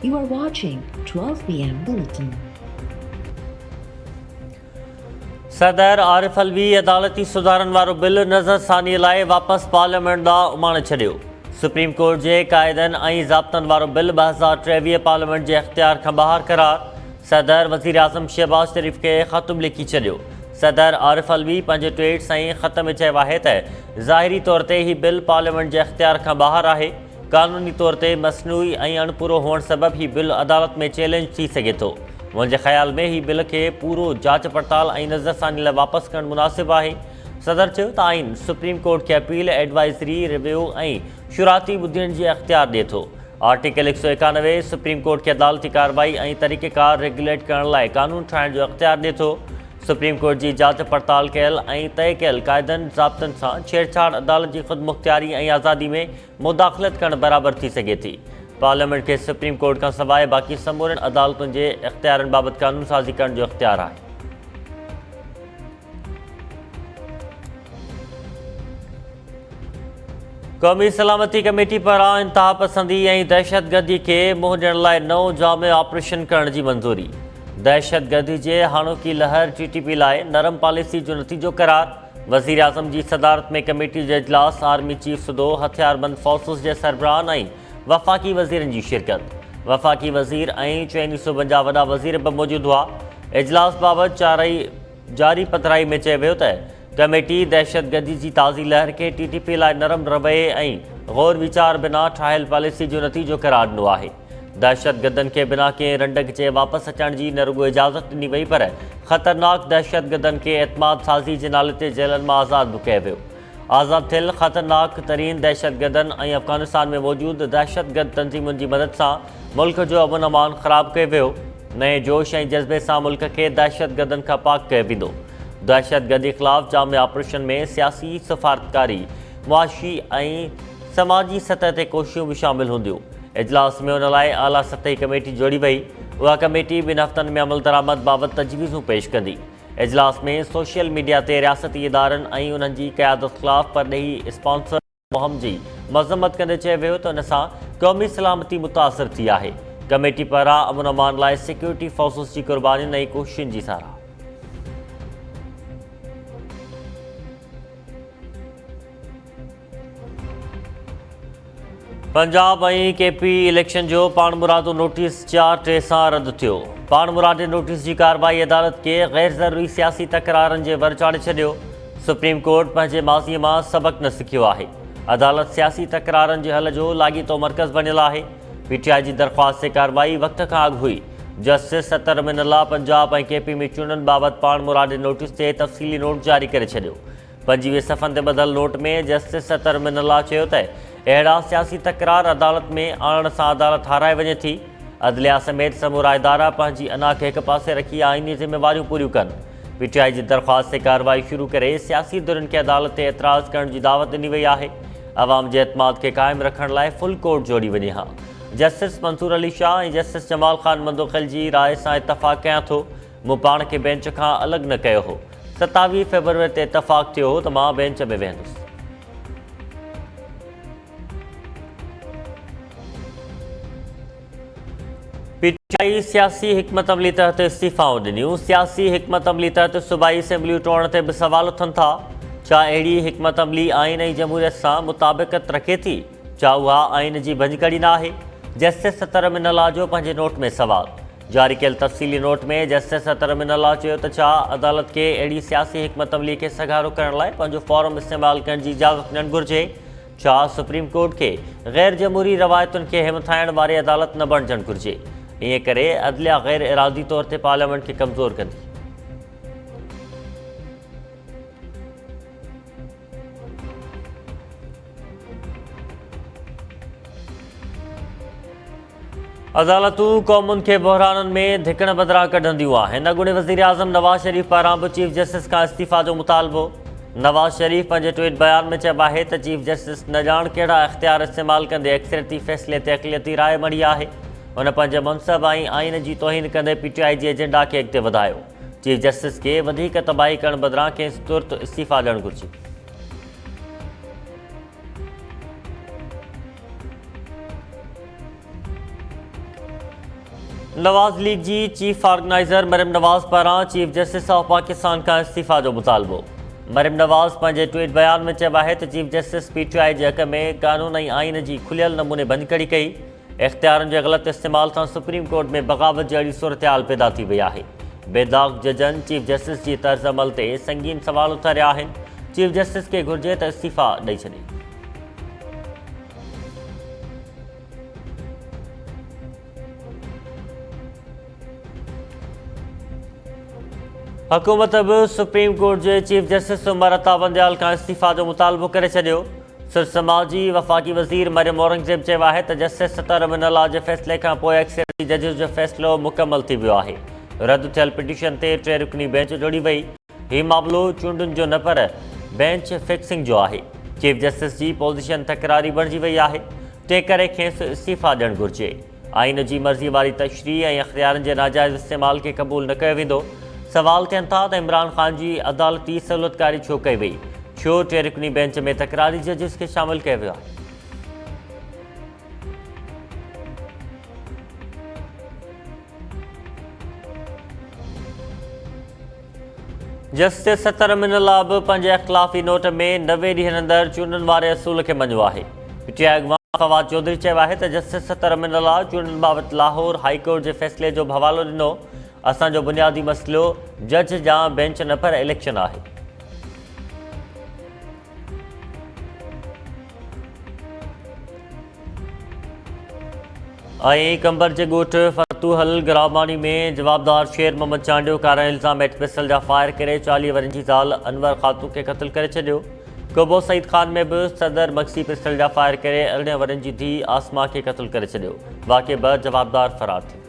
You are watching 12 p.m. Bulletin. सदर आरिफ अलवी अदालती सुधारन वारो बिल नज़रसानी लाइ वापसि पार्लियामेंट ॾांहुं उमाणे छॾियो। सुप्रीम कोर्ट जे क़ाइदनि ऐं ज़ाब्तनि वारो बिल 2023 पार्लियामेंट जे इख़्तियार खां ॿाहिरि करार। सदर वज़ीर आज़म शहबाज शरीफ़ खे ख़तु लिखी छॾियो। सदर आरिफ अलवी पंहिंजे ट्वीट सां ख़त में चयो आहे त ज़ाहिरी तौर ते ही बिल पार्लियामेंट जे इख़्तियार खां ॿाहिरि आहे। क़ानूनी तौर ते मसनूई ऐं अणपूरो हुअण सबबि ही बिल अदालत में चैलेंज थी सघे थो। मुंहिंजे ख़्याल में ही बिल खे पूरो जांच पड़ताल ऐं नज़रसानी लाइ वापसि करणु मुनासिबु आहे। सदर चयो त आइन सुप्रीम कोर्ट खे अपील एडवाइज़री रिव्यू ऐं शुराती ॿुधियुनि जी इख़्तियार ॾिए थो। आर्टिकल 191 सुप्रीम कोर्ट खे अदालती कार्रवाई ऐं तरीक़ेकार रेगुलेट करण लाइ क़ानून ठाहिण जो इख़्तियार ॾिए थो। सुप्रीम कोर्ट जी जांच पड़ताल कयल ऐं तय कयल क़ाइदनि ज़ाब्तनि सां छेड़छाड़ अदालत जी ख़ुदमुख़्तियारी ऐं आज़ादी में मुदाख़लत करणु बराबरि थी सघे थी। पार्लियामेंट खे सुप्रीम कोर्ट खां सवाइ बाक़ी समूरनि अदालतुनि जे इख़्तियारनि बाबति क़ानून साज़ी करण जो इख़्तियार आहे। क़ौमी सलामती कमेटी पारां इंतहा पसंदी ऐं दहशतगर्दी खे मुंहुं ॾियण लाइ नओं जामे ऑपरेशन करण जी मंज़ूरी। दहशतगर्दी जे हाणोकी लहर TTP लाइ नरम पॉलिसी जो नतीजो करार। वज़ीर आज़म जी सदारत में कमेटी जो इजलास, आर्मी चीफ सुदो, हथियारबंद फोर्सिस जे सरबराहन ऐं वफ़ाक़ी वज़ीरनि जी शिरकत। वफ़ाक़ी वज़ीर ऐं चइनी सूबनि जा वॾा वज़ीर बि मौजूदु हुआ। इजलास बाबति जारी पतराई में चयो वियो त कमेटी दहशतगर्दी जी ताज़ी लहर खे TTP लाइ नरम रवैये ऐं गौर वीचार बिना ठाहियल पॉलिसी जो नतीजो करार ॾिनो आहे। दहशतगर्दनि खे बिना कंहिं रंड खे वापसि अचण जी न रुॻो इजाज़त ॾिनी वई, पर ख़तरनाक दहशतगर्दनि खे एतमाद साज़ी जे नाले ते जेलनि मां आज़ादु बि कयो वियो। आज़ादु थियल ख़तरनाक तरीन दहशतगर्दनि ऐं अफ़गानिस्तान में मौजूदु दहशतगर्द तंज़ीमुनि जी मदद सां मुल्क जो अमन अमान ख़राबु कयो वियो। नए जोश ऐं जज़्बे सां मुल्क खे दहशतगर्दनि खां पाक कयो वेंदो। दहशतगर्दी ख़िलाफ़ जामे ऑपरेशन में सियासी, सफ़ारतकारी, मुआशी ऐं समाजी सतह ते कोशिशूं बि शामिल हूंदियूं। इजलास में उन लाइ आला सतही कमेटी जोड़ी वई। उहा कमेटी ॿिनि हफ़्तनि में अमल दरामद बाबति तजवीज़ूं पेश कंदी। इजलास में सोशल मीडिया ते रियासती इदारनि ऐं उन्हनि जी क़यादत ख़िलाफ़ परॾेही स्पॉन्सर मुहिम जी मज़म्मत कंदे चयो वियो त उन सां क़ौमी सलामती मुतासिर थी आहे। कमेटी पारां अमन अमान लाइ सिक्योरिटी फोर्सिस जी क़ुर्बानियुनि ऐं कोशिशुनि जी साराह। पंजाब ऐं KP इलेक्शन जो पाण मुरादो नोटिस 4/3 सां रद्द थियो। पाण मुरादे नोटिस जी कार्रवाई अदालत खे गैर ज़रूरी सियासी तकरारनि जे वर चाढ़े छॾियो। सुप्रीम कोर्ट पंहिंजे माज़ीअ मां सबक़ न सिखियो आहे। अदालत सियासी तकरारनि जे हल जो लाॻीतो मर्कज़ बणियल आहे। PTI जी दरख़्वास्त ते कार्रवाई वक़्त खां अॻु हुई। जस्टिस सतर अमीनुल्लाह पंजाब ऐं KP में चूंडनि बाबति पाण मुरादे नोटिस ते तफ़सीली नोट जारी करे छॾियो। 25 सफ़नि ते ॿधल नोट में जस्टिस सतर अमीनुल्लाह चयो त अहिड़ा सियासी तकरार अदालत में आणण सां अदालत हाराए वञे थी। अदलिया समेत समूरा इदारा पंहिंजी अना खे हिकु पासे रखी आइनी ज़िम्मेवारियूं पूरियूं कनि। PTI जी दरख़्वास्त ते कार्रवाई शुरू करे सियासी धुरनि खे अदालत ते एतिराज़ करण जी दावत ॾिनी वई आहे। अवाम जे एतमाद खे क़ाइमु रखण लाइ फुल कोर्ट जोड़ी वञे हा। जस्टिस मंसूर अली शाह ऐं जस्टिस जमाल ख़ान मंदोखिल जी राय सां इतफ़ाक़ कयां थो। मूं पाण खे बेंच खां अलॻि न कयो हो। 27 फ़रवरी ते इतफ़ाक़ थियो हो त मां बेंच में वेहंदुसि। PTI सियासी हिकमत अमली तहत इस्तीफ़ाऊं ॾिनियूं। सियासी हिकमत अमली तहत सूबाई असेंबलियूं टोड़ण ते बि सवाल उथनि था। छा अहिड़ी हिकमत अमली आइन ऐं जमहूरियत सां मुताबिक़त रखे थी? छा उहा आइन जी भंजकड़ी न आहे? जस्टिस सतर अमीनुल्लाह जो पंहिंजे नोट में सवाल। जारी कयल तफ़सीली नोट में जस्टिस सतर अमीनुल्लाह चयो त छा अदालत खे अहिड़ी सियासी हिकमत अमली खे सगारो करण लाइ पंहिंजो फॉर्म इस्तेमालु करण जी इजाज़त ॾियणु घुरिजे? छा सुप्रीम कोर्ट खे गैर जमहूरी रवायतुनि खे हिमथाइण वारी अदालत न बणिजणु घुरिजे? ईअं करे अदलिया गैर इरादी तौर ते पार्लियामेंट खे कमज़ोर कंदी। अदालतूं क़ौमुनि खे बहराननि में धिकण बदिरां कढंदियूं आहिनि। अॻूणे वज़ीर आज़म नवाज़ शरीफ़ पारां बि चीफ जस्टिस खां इस्तीफ़ा जो मुतालबो। नवाज़ शरीफ़ पंहिंजे ट्वीट बयान में चयो आहे त चीफ जस्टिस न ॼाण कहिड़ा इख़्तियार इस्तेमालु कंदे अक्सरियती फ़ैसिले ते अक़लियती राय मड़ी आहे। हुन पंहिंजे मनसब ऐं आइन जी तौहीन कंदे PTI जे एजेंडा खे अॻिते वधायो। चीफ जस्टिस खे वधीक तबाही करण बदिरां खेसि तुर्त इस्तीफ़ा ॾियणु घुरिजे। नवाज़ लीग जी चीफ ऑर्गेनाइज़र मरियम नवाज़ पारां चीफ जस्टिस ऑफ पाकिस्तान का इस्तीफ़ा जो मुतालबो। मरियम नवाज़ पंहिंजे ट्वीट बयान में चयो आहे त चीफ जस्टिस PTI जे हक़ में कानून ऐं आइन जी खुलियल नमूने बंदकड़ी कई। इख़्तियारनि जे ग़लति इस्तेमाल सां सुप्रीम कोर्ट में बग़ावत जहिड़ी सूरत पैदा थी वई आहे। बेदाग़ जजनि चीफ जस्टिस जी तर्ज़ अमल ते संगीन सवाल उथारिया आहिनि। चीफ जस्टिस खे घुर्जे त इस्तीफ़ा ॾेई छॾे। हुकूमत बि सुप्रीम कोर्ट जे चीफ जस्टिस उमर अता बंदयाल खां इस्तीफ़ा जो मुतालबो करे छॾियो। सिर समाजी वफ़ाक़ी वज़ीर मरियम औरंगज़ेब चयो आहे त जस्टिस सतर अमीनुल्लाह जे फ़ैसिले खां पोइ एक्सेसी जजिस जो फ़ैसिलो मुकमल थी वियो आहे। रद्द थियल पिटीशन ते 3 रुकनी बेंच जोड़ी वई। हीउ मामिलो चूंडुनि जो न पर बेंच फिक्सिंग जो आहे। चीफ जस्टिस जी पोज़ीशन तकरारी बणिजी वई आहे, तंहिं करे खेसि इस्तीफ़ा ॾियणु घुरिजे। आइन जी मर्ज़ी वारी तशरीह ऐं अख़्तियारनि जे नाजाइज़ इस्तेमाल खे क़बूल न कयो वेंदो। सवाल थियनि था त इमरान ख़ान जी अदालती सहूलियतकारी छो कई वई, छो 3 रुकनी बेंच में तकरारी जजिस खे शामिल कयो वियो आहे। जस्टिस सतर अमीनुल्लाह बि पंहिंजे इख़्तिलाफ़ी नोट में 90 ॾींहनि अंदरि चूंडनि वारे असूल खे मञियो आहे। PTI अॻवान फवाद चौधरी चयो आहे त जस्टिस सतर अमीनुल्लाह चूंडनि बाबति लाहौर हाई कोर्ट जे फ़ैसिले जो बि हवालो ॾिनो। असांजो बुनियादी मसइलो जज जा बेंच न पर इलेक्शन आहे। ऐं कंबर जे ॻोठ फतूहल ग्रामानी में जवाबदार शेर मोहम्मद चांडियो कारा इल्ज़ाम हेठि पिस्तल जा फायर करे 40 वरनि जी ज़ाल अनवर ख़ातून खे क़त्ल करे छॾियो। कोबो सईद ख़ान में बि सदर मक्सी पिस्तल जा फायर करे 18 वरनि जी धीउ आसमा खे क़त्ल करे छॾियो। वाक़िए 2 जवाबदार फ़रार थी।